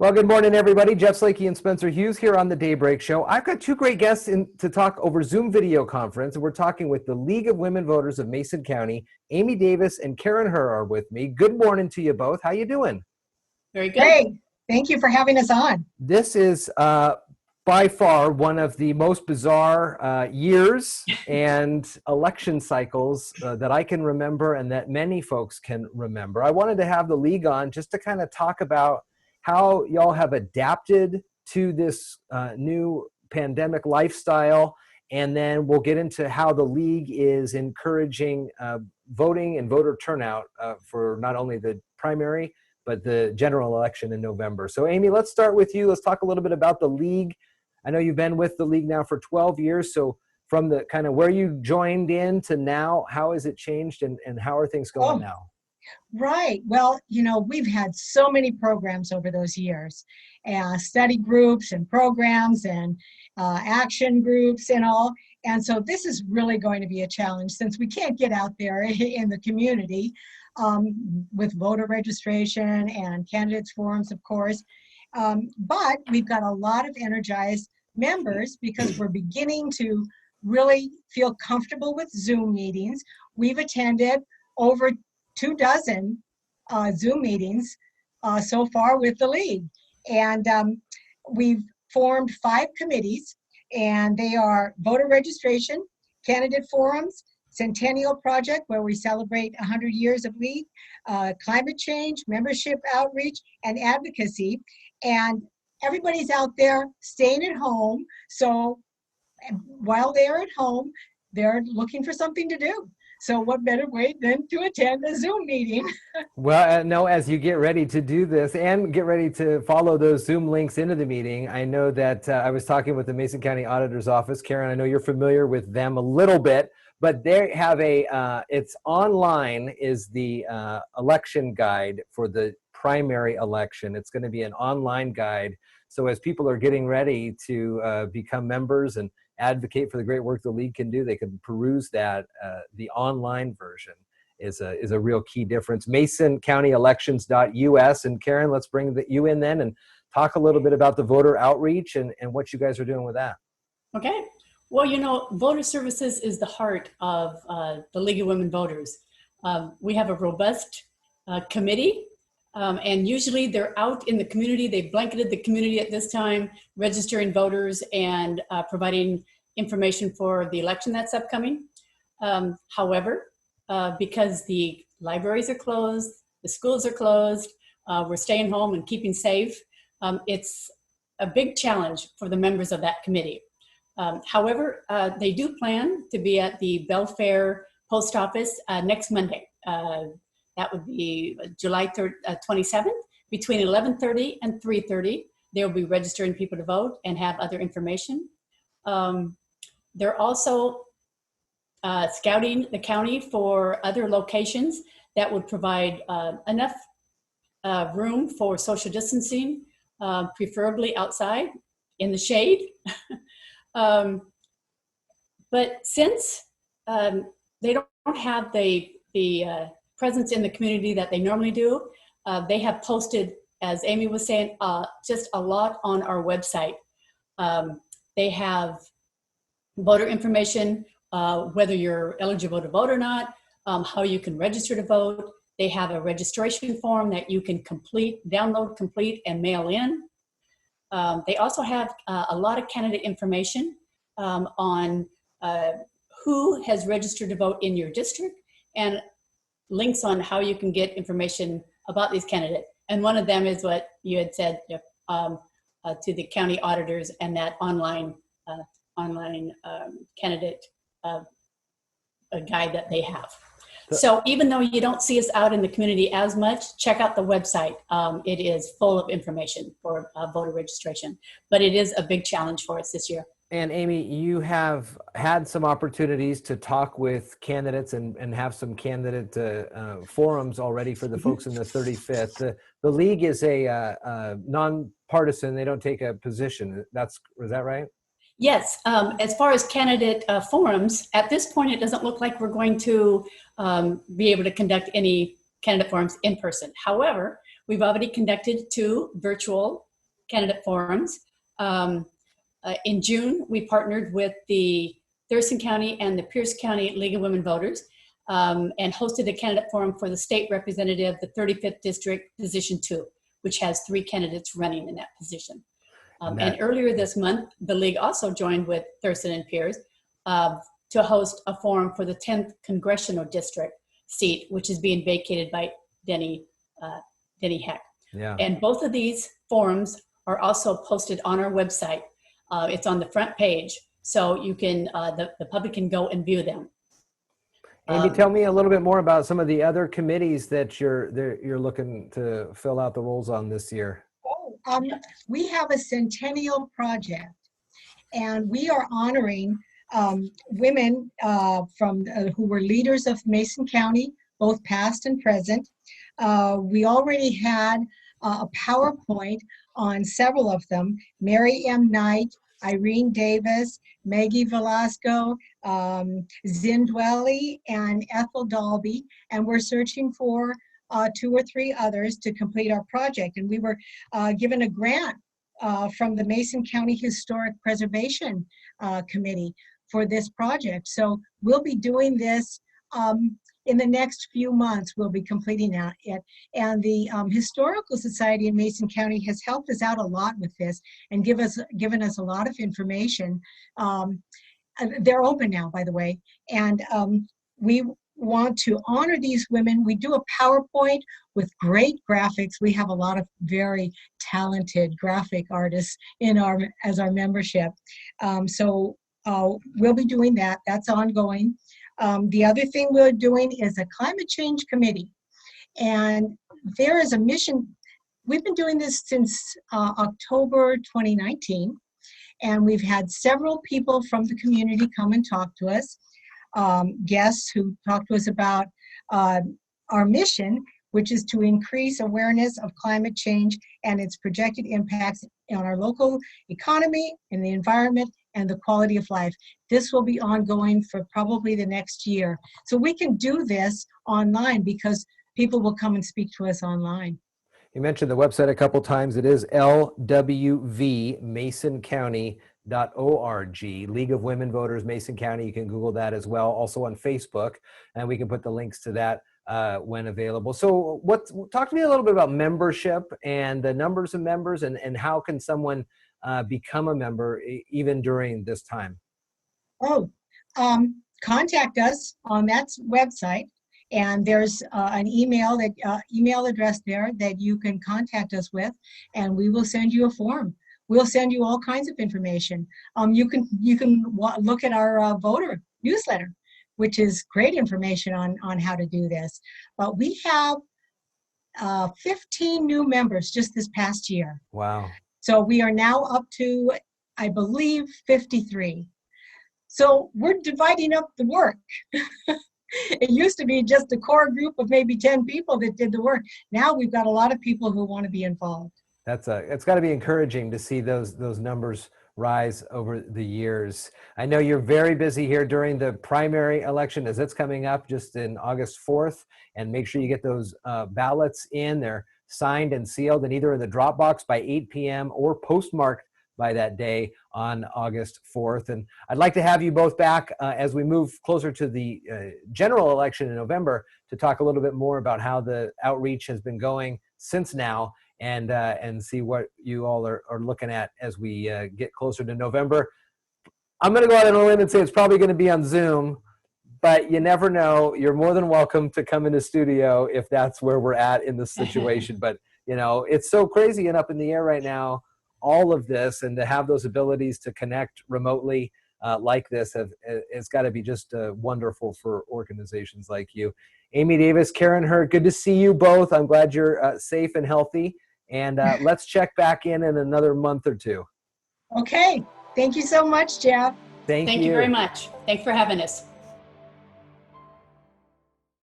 Well, good morning, everybody. Jeff Slakey and Spencer Hughes here on the Daybreak Show. I've got two great guests to talk over Zoom video conference, and we're talking with the League of Women Voters of Mason County. Amy Davis and Karen Herr are with me. Good morning to you both. How you doing? Very good. Hey, thank you for having us on. This is by far one of the most bizarre years and election cycles that I can remember and that many folks can remember. I wanted to have the League on just to kind of talk about how y'all have adapted to this new pandemic lifestyle, and then we'll get into how the League is encouraging voting and voter turnout for not only the primary, but the general election in November. So Amy, let's start with you. Let's talk a little bit about the League. I know you've been with the League now for 12 years. So from the kind of where you joined in to now, how has it changed and how are things going now? Right. Well, we've had so many programs over those years, study groups and programs and action groups and all. And so this is really going to be a challenge since we can't get out there in the community with voter registration and candidates forums, of course. But we've got a lot of energized members because we're beginning to really feel comfortable with Zoom meetings. We've attended over 24 Zoom meetings so far with the League. And we've formed 5 committees, and they are voter registration, candidate forums, Centennial Project, where we celebrate 100 years of League, climate change, membership outreach, and advocacy. And everybody's out there staying at home. So while they're at home, they're looking for something to do. So what better way than to attend a Zoom meeting? Well, no, as you get ready to do this and get ready to follow those Zoom links into the meeting, I know that I was talking with the Mason County Auditor's Office. Karen, I know you're familiar with them a little bit, but they have it's online is the election guide for the primary election. It's going to be an online guide. So as people are getting ready to become members and advocate for the great work the League can do, they can peruse that. The online version is a real key difference. MasonCountyElections.us. And Karen, let's bring you in then and talk a little bit about the voter outreach and what you guys are doing with that. Okay. Well, voter services is the heart of the League of Women Voters. We have a robust committee, and usually they're out in the community. They've blanketed the community at this time, registering voters and providing information for the election that's upcoming. However, because the libraries are closed, the schools are closed, we're staying home and keeping safe, it's a big challenge for the members of that committee. However, they do plan to be at the Belfair Post Office next Monday. That would be July 27th, between 11:30 and 3:30. They'll be registering people to vote and have other information. They're also scouting the county for other locations that would provide enough room for social distancing, preferably outside in the shade. But since they don't have the presence in the community that they normally do, they have posted, as Amy was saying, just a lot on our website. They have voter information, whether you're eligible to vote or not, how you can register to vote. They have a registration form that you can download, complete, and mail in. They also have a lot of candidate information on who has registered to vote in your district and links on how you can get information about these candidates. And one of them is what you had said, to the county auditors and that online candidate guide that they have. So even though you don't see us out in the community as much, check out the website. It is full of information for voter registration, but it is a big challenge for us this year. And Amy, you have had some opportunities to talk with candidates and have some candidate forums already for the folks in the 35th. The League is a nonpartisan. They don't take a position. Is that right? Yes. As far as candidate forums, at this point, it doesn't look like we're going to be able to conduct any candidate forums in person. However, We've already conducted 2 virtual candidate forums. In June, we partnered with the Thurston County and the Pierce County League of Women Voters and hosted a candidate forum for the state representative, the 35th District, Position 2, which has 3 candidates running in that position. And earlier this month, the League also joined with Thurston and Pierce to host a forum for the 10th Congressional District seat, which is being vacated by Denny Heck. Yeah. And both of these forums are also posted on our website. It's on the front page, so you can the public can go and view them. Amy, tell me a little bit more about some of the other committees that you're looking to fill out the roles on this year. We have a centennial project, and we are honoring women who were leaders of Mason County, both past and present. We already had a PowerPoint on several of them: Mary M. Knight, Irene Davis, Maggie Velasco, Zin Dwelly, and Ethel Dalby. And we're searching for 2 or 3 others to complete our project. And we were given a grant from the Mason County Historic Preservation Committee for this project. So we'll be doing this in the next few months. We'll be completing it. And the Historical Society in Mason County has helped us out a lot with this and given us a lot of information. They're open now, by the way. And we want to honor these women. We do a PowerPoint with great graphics. We have a lot of very talented graphic artists as our membership. So we'll be doing that. That's ongoing. The other thing we're doing is a climate change committee. And there is a mission. We've been doing this since October 2019. And we've had several people from the community come and talk to us. Guests who talk to us about our mission, which is to increase awareness of climate change and its projected impacts on our local economy and the environment and the quality of life. This will be ongoing for probably the next year. So we can do this online because people will come and speak to us online. You mentioned the website a couple times. It is lwvmasoncounty.org, League of Women Voters, Mason County. You can Google that as well. Also on Facebook, and we can put the links to that when available. So talk to me a little bit about membership and the numbers of members and how can someone become a member even during this time? Contact us on that website. And there's an email address there that you can contact us with, and we will send you a form. We'll send you all kinds of information. You can look at our voter newsletter, which is great information on how to do this. But we have 15 new members just this past year. Wow. So we are now up to, I believe, 53. So we're dividing up the work. It used to be just a core group of maybe 10 people that did the work. Now we've got a lot of people who want to be involved. It's got to be encouraging to see those numbers rise over the years. I know you're very busy here during the primary election as it's coming up just in August 4th, and make sure you get those ballots in. They're signed and sealed and either in the drop box by 8 p.m. or postmarked by that day on August 4th. And I'd like to have you both back as we move closer to the general election in November to talk a little bit more about how the outreach has been going since now and see what you all are looking at as we get closer to November. I'm going to go out on a limb and say it's probably going to be on Zoom, but you never know. You're more than welcome to come in the studio if that's where we're at in the situation. But, you know, it's so crazy and up in the air right now, all of this, and to have those abilities to connect remotely like this, it's got to be just wonderful for organizations like you. Amy Davis, Karen Herr, good to see you both. I'm glad you're safe and healthy. And let's check back in another month or two. Okay. Thank you so much, Jeff. Thank you. Thank you very much. Thanks for having us.